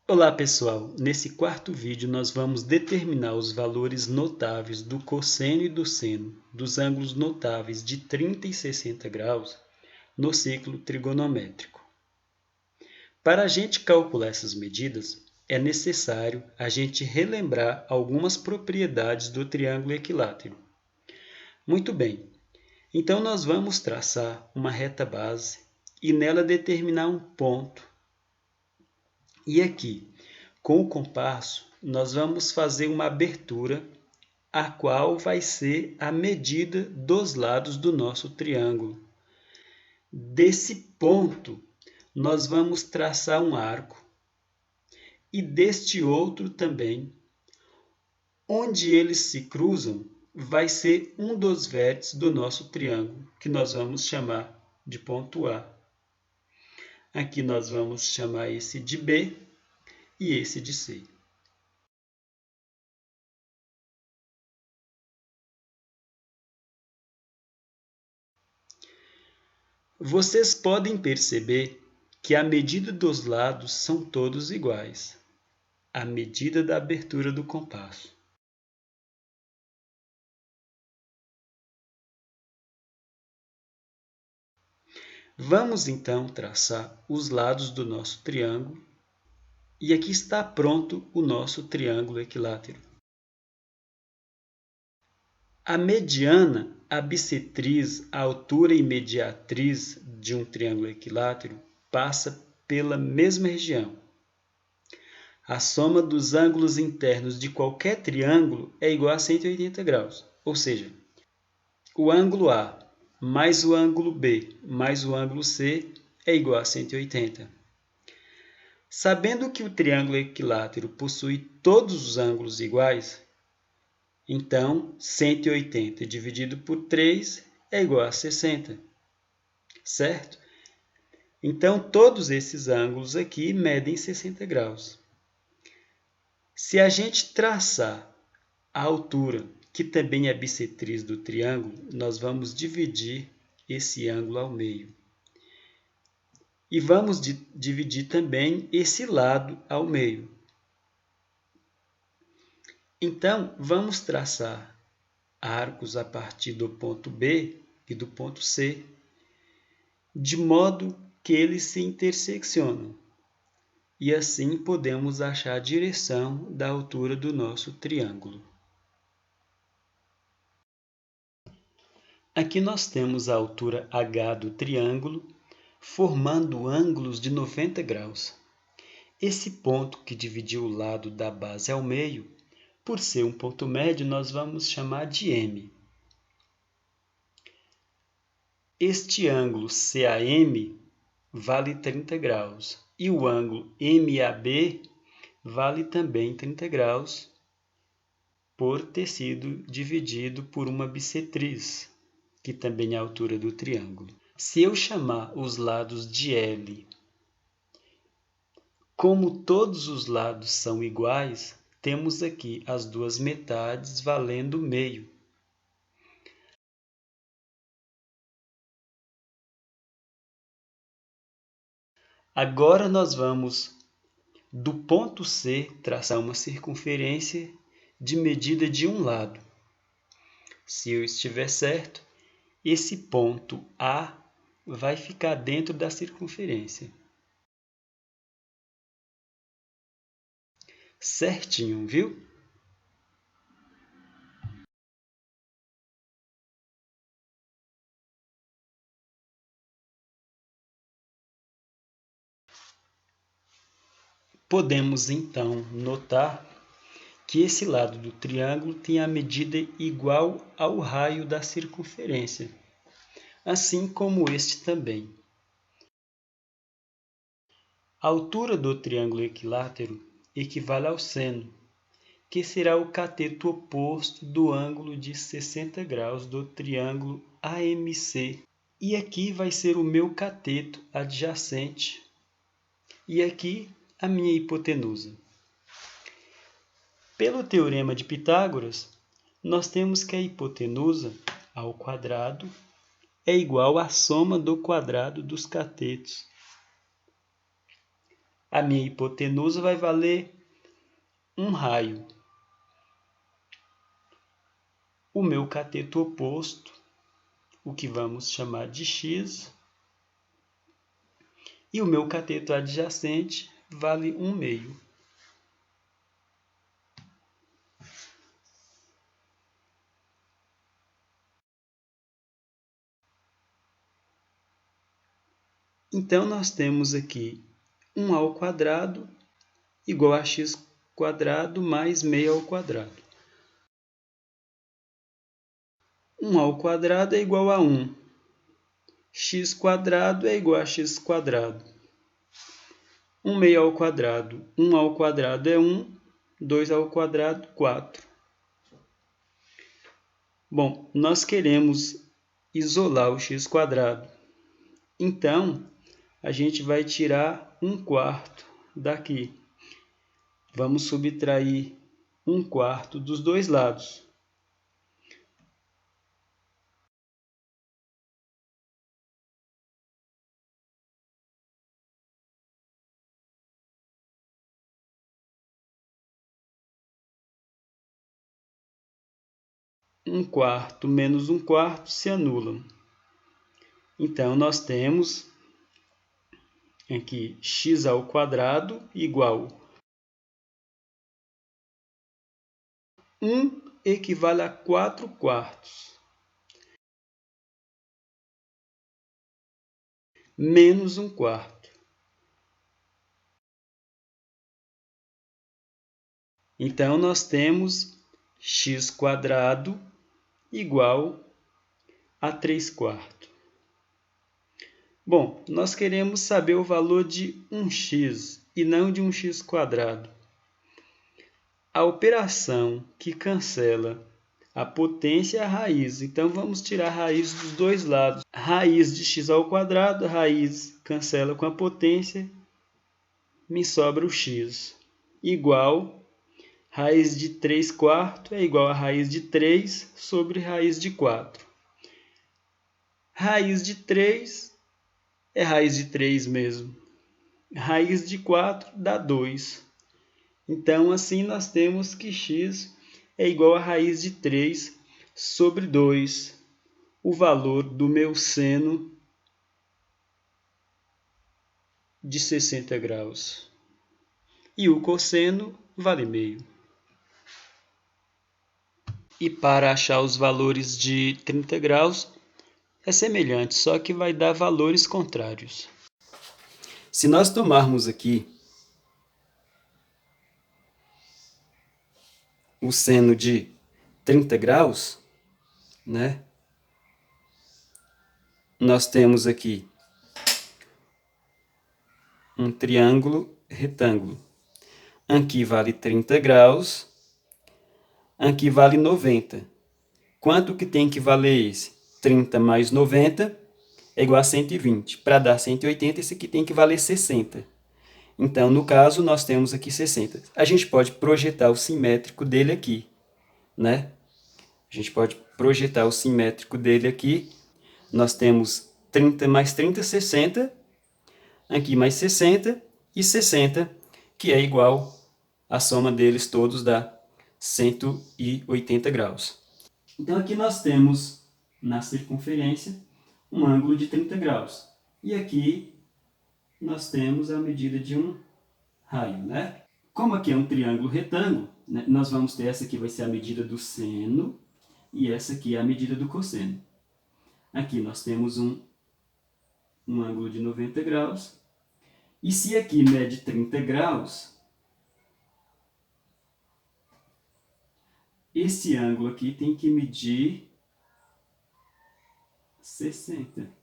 Olá pessoal, nesse quarto vídeo nós vamos determinar os valores notáveis do cosseno e do seno dos ângulos notáveis de 30 e 60 graus no ciclo trigonométrico. Para a gente calcular essas medidas, é necessário a gente relembrar algumas propriedades do triângulo equilátero. Muito bem, então nós vamos traçar uma reta base e nela determinar um ponto. E aqui, com o compasso, nós vamos fazer uma abertura, a qual vai ser a medida dos lados do nosso triângulo. Desse ponto, nós vamos traçar um arco, e deste outro também. Onde eles se cruzam, vai ser um dos vértices do nosso triângulo, que nós vamos chamar de ponto A. Aqui nós vamos chamar esse de B e esse de C. Vocês podem perceber que a medida dos lados são todos iguais, a medida da abertura do compasso. Vamos então traçar os lados do nosso triângulo, e aqui está pronto o nosso triângulo equilátero. A mediana, a bissetriz, a altura e mediatriz de um triângulo equilátero passa pela mesma região. A soma dos ângulos internos de qualquer triângulo é igual a 180 graus, ou seja, o ângulo A mais o ângulo B mais o ângulo C é igual a 180. Sabendo que o triângulo equilátero possui todos os ângulos iguais, então 180 dividido por 3 é igual a 60, certo? Então todos esses ângulos aqui medem 60 graus. Se a gente traçar a altura, que também é bissetriz do triângulo, nós vamos dividir esse ângulo ao meio. E vamos dividir também esse lado ao meio. Então, vamos traçar arcos a partir do ponto B e do ponto C, de modo que eles se interseccionam. E assim podemos achar a direção da altura do nosso triângulo. Aqui nós temos a altura H do triângulo, formando ângulos de 90 graus. Esse ponto que dividiu o lado da base ao meio, por ser um ponto médio, nós vamos chamar de M. Este ângulo CAM vale 30 graus e o ângulo MAB vale também 30 graus por ter sido dividido por uma bissetriz, que também é a altura do triângulo. Se eu chamar os lados de L, como todos os lados são iguais, temos aqui as duas metades valendo meio. Agora nós vamos, do ponto C, traçar uma circunferência de medida de um lado. Se eu estiver certo, esse ponto A vai ficar dentro da circunferência. Certinho, viu? Podemos então notar que esse lado do triângulo tem a medida igual ao raio da circunferência, assim como este também. A altura do triângulo equilátero equivale ao seno, que será o cateto oposto do ângulo de 60 graus do triângulo AMC. E aqui vai ser o meu cateto adjacente, e aqui a minha hipotenusa. Pelo teorema de Pitágoras, nós temos que a hipotenusa ao quadrado é igual à soma do quadrado dos catetos. a minha hipotenusa vai valer um raio. O meu cateto oposto, o que vamos chamar de x, e o meu cateto adjacente vale 1/2. Então, nós temos aqui 1 ao quadrado igual a x quadrado mais meio ao quadrado. 1 ao quadrado é igual a 1. X quadrado é igual a x quadrado. 1 meio ao quadrado. 1 ao quadrado é 1. 2 ao quadrado, 4. Bom, nós queremos isolar o x quadrado. Então, a gente vai tirar 1/4 daqui. Vamos subtrair 1/4 dos dois lados. Um quarto menos 1/4 se anulam. Então, nós temos aqui x ao quadrado igual 1 equivale a 4/4 menos 1/4. Então, nós temos x quadrado igual a 3/4. Bom, nós queremos saber o valor de 1x e não de 1x quadrado. A operação que cancela a potência é a raiz. Então, vamos tirar a raiz dos dois lados. Raiz de x ao quadrado, a raiz cancela com a potência, me sobra o x. Igual, raiz de 3/4 é igual a raiz de 3 sobre raiz de 4. Raiz de 3 é raiz de 3 mesmo. Raiz de 4 dá 2. Então, assim, nós temos que x é igual a raiz de 3 sobre 2, o valor do meu seno de 60 graus. E o cosseno vale meio. E para achar os valores de 30 graus, é semelhante, só que vai dar valores contrários. Se nós tomarmos aqui o seno de 30 graus, né? Nós temos aqui um triângulo retângulo. Aqui vale 30 graus, aqui vale 90. Quanto que tem que valer esse? 30 mais 90 é igual a 120. Para dar 180, esse aqui tem que valer 60. Então, no caso, nós temos aqui 60. A gente pode projetar o simétrico dele aqui, né? A gente pode projetar o simétrico dele aqui. Nós temos 30 mais 30, 60. Aqui mais 60 e 60, que é igual, a soma deles todos dá 180 graus. Então, aqui nós temos, na circunferência, um ângulo de 30 graus. E aqui nós temos a medida de um raio, né? Como aqui é um triângulo retângulo, né, nós vamos ter essa aqui vai ser a medida do seno e essa aqui é a medida do cosseno. Aqui nós temos um ângulo de 90 graus. E se aqui mede 30 graus, esse ângulo aqui tem que medir 60.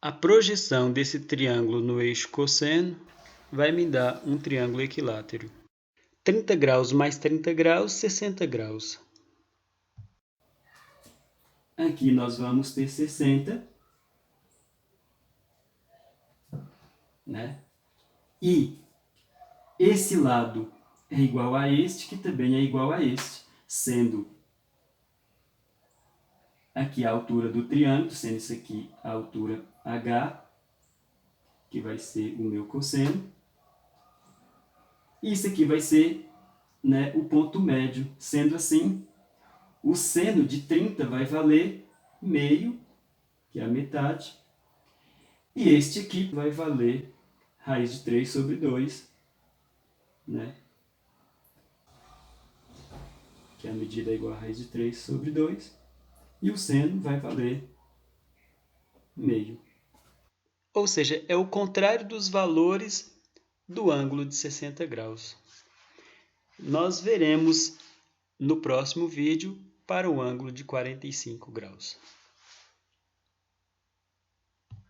A projeção desse triângulo no eixo cosseno vai me dar um triângulo equilátero. 30 graus mais 30 graus, 60 graus. Aqui nós vamos ter 60, né? E esse lado é igual a este, que também é igual a este, sendo aqui a altura do triângulo, sendo isso aqui a altura H, que vai ser o meu cosseno. E isso aqui vai ser, né, o ponto médio. Sendo assim, o seno de 30 vai valer meio, que é a metade. E este aqui vai valer raiz de 3 sobre 2, né? Que a medida é igual a raiz de 3 sobre 2. E o seno vai valer meio. Ou seja, é o contrário dos valores do ângulo de 60 graus. Nós veremos no próximo vídeo para o ângulo de 45 graus.